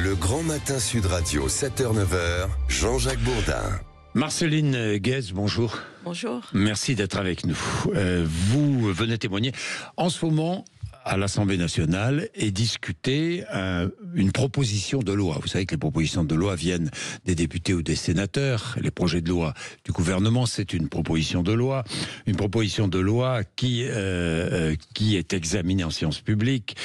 Le Grand Matin Sud Radio, 7h-9h, Jean-Jacques Bourdin. Marceline Guez, bonjour. Bonjour. Merci d'être avec nous. Vous venez témoigner en ce moment à l'Assemblée nationale et discuter une proposition de loi. Vous savez que les propositions de loi viennent des députés ou des sénateurs. Les projets de loi du gouvernement, c'est une proposition de loi. Une proposition de loi qui est examinée en séance publique,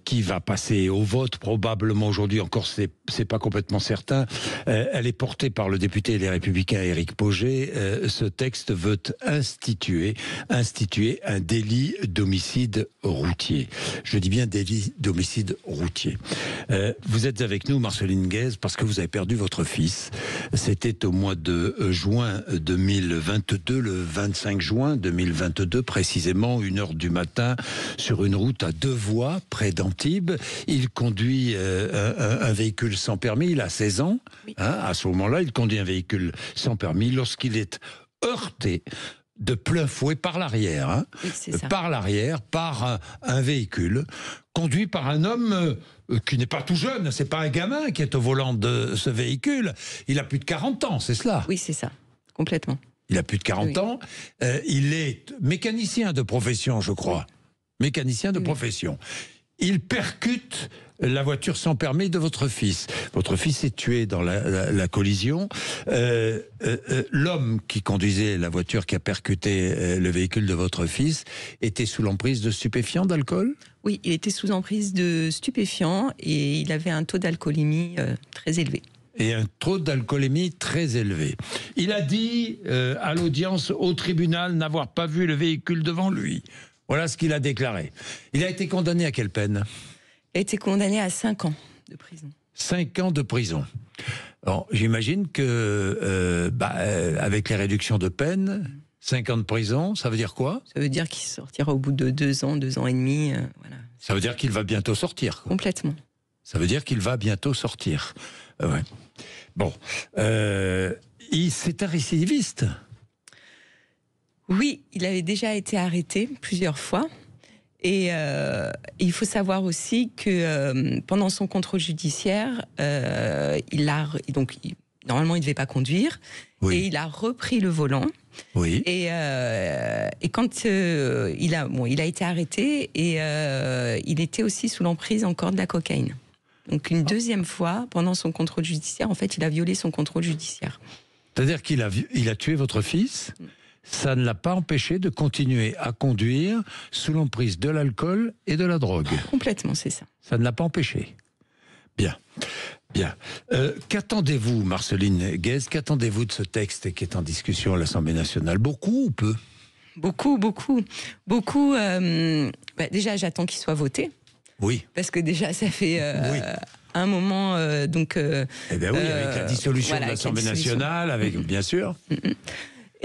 qui va passer au vote probablement aujourd'hui. Encore, c'est pas complètement certain. Elle est portée par le député Les Républicains Éric Pauget. Ce texte veut instituer un délit d'homicide routier. Je dis bien délit d'homicide routier. Vous êtes avec nous, Marceline Guez, parce que vous avez perdu votre fils. C'était au mois de juin 2022, le 25 juin 2022, précisément 1h du matin, sur une route à 2 voies, près d'Antibes. Il conduit un véhicule sans permis, il a 16 ans. Oui. À ce moment-là, il conduit un véhicule sans permis lorsqu'il est heurté de plein fouet par l'arrière, oui, par l'arrière, par un véhicule conduit par un homme qui n'est pas tout jeune, c'est pas un gamin qui est au volant de ce véhicule. Il a plus de 40 ans, c'est cela? Oui, c'est ça, complètement. Il a plus de 40 ans. Il est mécanicien de profession, je crois. Mécanicien de profession. Il percute la voiture sans permis de votre fils. Votre fils est tué dans la collision. L'homme qui conduisait la voiture qui a percuté le véhicule de votre fils était sous l'emprise de stupéfiants, d'alcool? Oui, il était sous emprise de stupéfiants et il avait un taux d'alcoolémie très élevé. Et un taux d'alcoolémie très élevé. Il a dit à l'audience au tribunal n'avoir pas vu le véhicule devant lui. Voilà ce qu'il a déclaré. Il a été condamné à quelle peine? Il a été condamné à 5 ans de prison. 5 ans de prison. Alors, j'imagine que, avec les réductions de peine, 5 ans de prison, ça veut dire quoi? Ça veut dire qu'il sortira au bout de 2 ans, 2 ans et demi. Voilà. Ça veut dire qu'il va bientôt sortir, quoi. Complètement. Ça veut dire qu'il va bientôt sortir. Ouais. Bon. C'est un récidiviste? Oui, il avait déjà été arrêté plusieurs fois. Et il faut savoir aussi que pendant son contrôle judiciaire, normalement il ne devait pas conduire, oui. Et il a repris le volant. Oui. Et quand il a été arrêté, et il était aussi sous l'emprise encore de la cocaïne. Donc une deuxième fois, pendant son contrôle judiciaire, en fait, il a violé son contrôle judiciaire. C'est-à-dire qu'il a tué votre fils? Ça ne l'a pas empêché de continuer à conduire sous l'emprise de l'alcool et de la drogue. Complètement, c'est ça. Ça ne l'a pas empêché. Bien, bien. Qu'attendez-vous, Marceline Guez, qu'attendez-vous de ce texte qui est en discussion à l'Assemblée nationale? Beaucoup ou peu? Beaucoup. Déjà, j'attends qu'il soit voté. Oui. Parce que déjà, ça fait... oui. Un moment, Eh bien oui, avec la dissolution de l'Assemblée nationale, avec, bien sûr.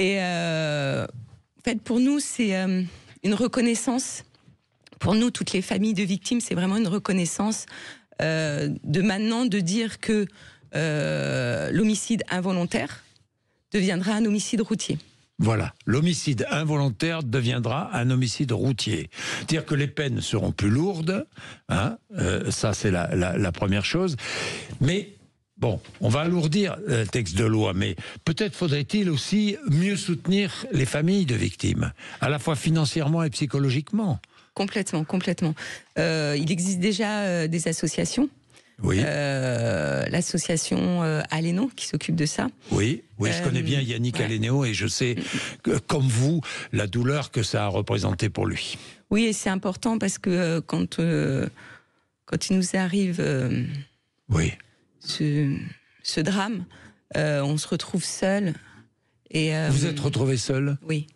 Et en fait, pour nous, c'est une reconnaissance. Pour nous, toutes les familles de victimes, c'est vraiment une reconnaissance de maintenant de dire que l'homicide involontaire deviendra un homicide routier. Voilà, l'homicide involontaire deviendra un homicide routier. C'est-à-dire que les peines seront plus lourdes, ça c'est la première chose. Mais bon, on va alourdir le texte de loi, mais peut-être faudrait-il aussi mieux soutenir les familles de victimes, à la fois financièrement et psychologiquement. Complètement. Il existe déjà des associations. Oui. L'association Aléno qui s'occupe de ça. Oui, je connais bien Yannick Aléno et je sais, comme vous, la douleur que ça a représenté pour lui. Oui, et c'est important parce que quand il nous arrive ce drame, on se retrouve seul. Et, vous êtes retrouvé seul? Oui.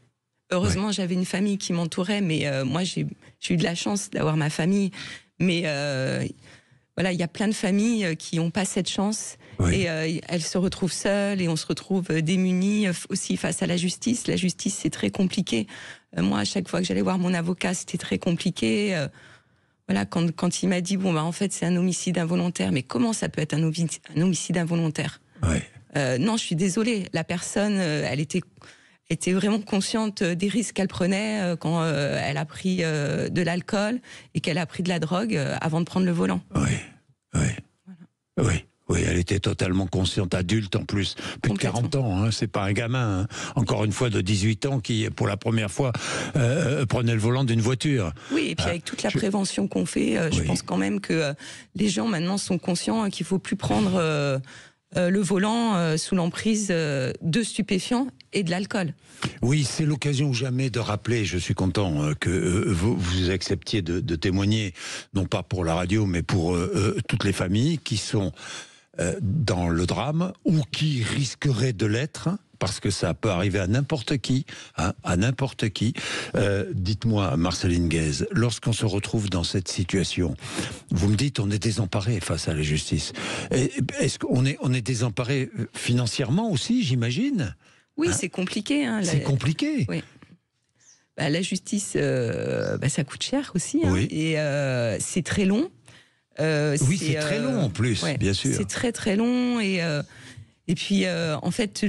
Heureusement, j'avais une famille qui m'entourait, mais moi, j'ai eu de la chance d'avoir ma famille. Mais voilà, il y a plein de familles qui n'ont pas cette chance. Oui. Et elles se retrouvent seules et on se retrouve démunis aussi face à la justice. La justice, c'est très compliqué. Moi, à chaque fois que j'allais voir mon avocat, c'était très compliqué. Voilà, quand il m'a dit, en fait, c'est un homicide involontaire. Mais comment ça peut être un homicide involontaire? Non, je suis désolée. La personne, elle était vraiment consciente des risques qu'elle prenait quand elle a pris de l'alcool et qu'elle a pris de la drogue avant de prendre le volant. Oui. Voilà. elle était totalement consciente, adulte en plus, plus de 40 ans, hein, c'est pas un gamin, hein. Encore une fois de 18 ans qui, pour la première fois, prenait le volant d'une voiture. Oui, et puis avec toute la prévention qu'on fait, je pense quand même que les gens maintenant sont conscients qu'il faut plus prendre le volant sous l'emprise de stupéfiants et de l'alcool. Oui, c'est l'occasion ou jamais de rappeler, je suis content que vous acceptiez de témoigner, non pas pour la radio, mais pour toutes les familles qui sont dans le drame ou qui risqueraient de l'être, parce que ça peut arriver à n'importe qui, hein, à n'importe qui. Dites-moi, Marceline Guèze, lorsqu'on se retrouve dans cette situation, vous me dites on est désemparé face à la justice. Est-ce qu'on est désemparé financièrement aussi, j'imagine ? Oui, hein, c'est compliqué. Hein, c'est compliqué. Oui. Bah, la justice, ça coûte cher aussi, hein, oui. Et c'est très long. Oui, c'est très long en plus, ouais, bien sûr. C'est très très long et puis en fait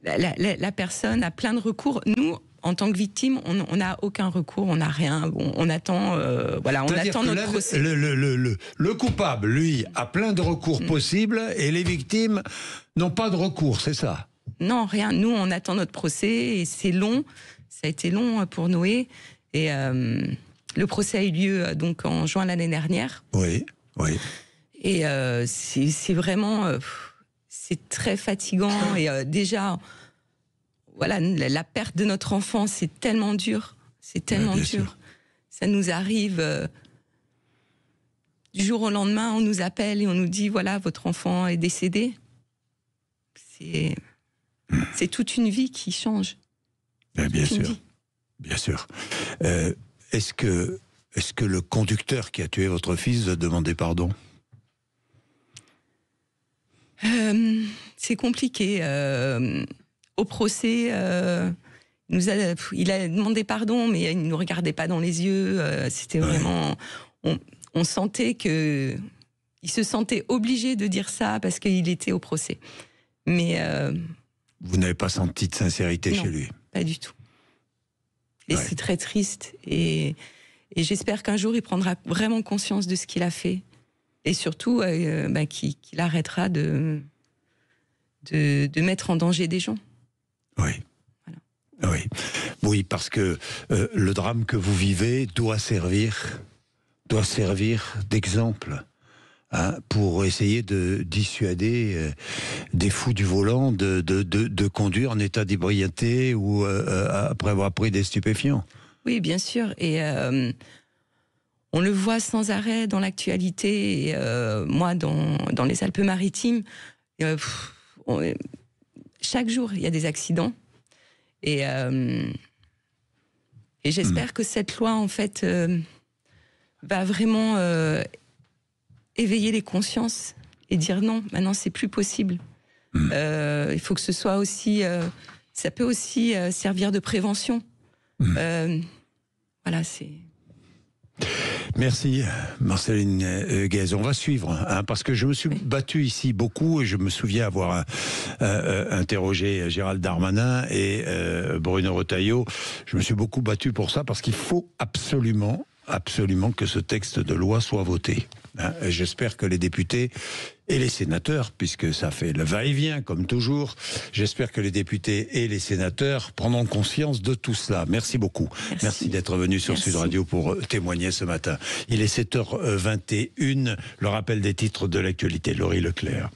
la personne a plein de recours. Nous, en tant que victime, on n'a aucun recours, on n'a rien. On attend, voilà, on attend notre procès. Le coupable, lui, a plein de recours possibles et les victimes n'ont pas de recours, c'est ça ? Non, rien. Nous, on attend notre procès et c'est long. Ça a été long pour Noé et le procès a eu lieu donc en juin l'année dernière. Oui, oui. Et c'est vraiment, c'est très fatigant. Et déjà, voilà, la perte de notre enfant, c'est tellement dur. C'est tellement dur. Sûr. Ça nous arrive du jour au lendemain, on nous appelle et on nous dit, voilà, votre enfant est décédé. C'est toute une vie qui change. Bien sûr. Bien sûr. Est-ce que le conducteur qui a tué votre fils doit demander pardon ? C'est compliqué. Au procès, il a demandé pardon, mais il ne nous regardait pas dans les yeux. C'était vraiment... On sentait qu'il se sentait obligé de dire ça parce qu'il était au procès. Mais... vous n'avez pas senti de sincérité non, chez lui ? Pas du tout. Et c'est très triste. Et j'espère qu'un jour, il prendra vraiment conscience de ce qu'il a fait. Et surtout, qu'il arrêtera de mettre en danger des gens. Oui. Voilà. Oui, parce que le drame que vous vivez doit servir d'exemple. Hein, pour essayer de dissuader des fous du volant de conduire en état d'ébriété ou après avoir pris des stupéfiants. Oui, bien sûr. Et on le voit sans arrêt dans l'actualité. Et, moi, dans les Alpes-Maritimes, chaque jour, il y a des accidents. Et j'espère que cette loi, en fait, va vraiment... éveiller les consciences et dire non, maintenant c'est plus possible. Il faut que ce soit aussi, ça peut aussi servir de prévention. Voilà, c'est... Merci Marceline Guèze. On va suivre, hein, parce que je me suis battu ici beaucoup et je me souviens avoir interrogé Gérald Darmanin et Bruno Retailleau. Je me suis beaucoup battu pour ça parce qu'il faut absolument que ce texte de loi soit voté. Hein, j'espère que les députés et les sénateurs, puisque ça fait le va-et-vient comme toujours, j'espère que les députés et les sénateurs prendront conscience de tout cela. Merci beaucoup. Merci d'être venu sur Sud Radio pour témoigner ce matin. Il est 7h21, le rappel des titres de l'actualité. Laurie Leclerc.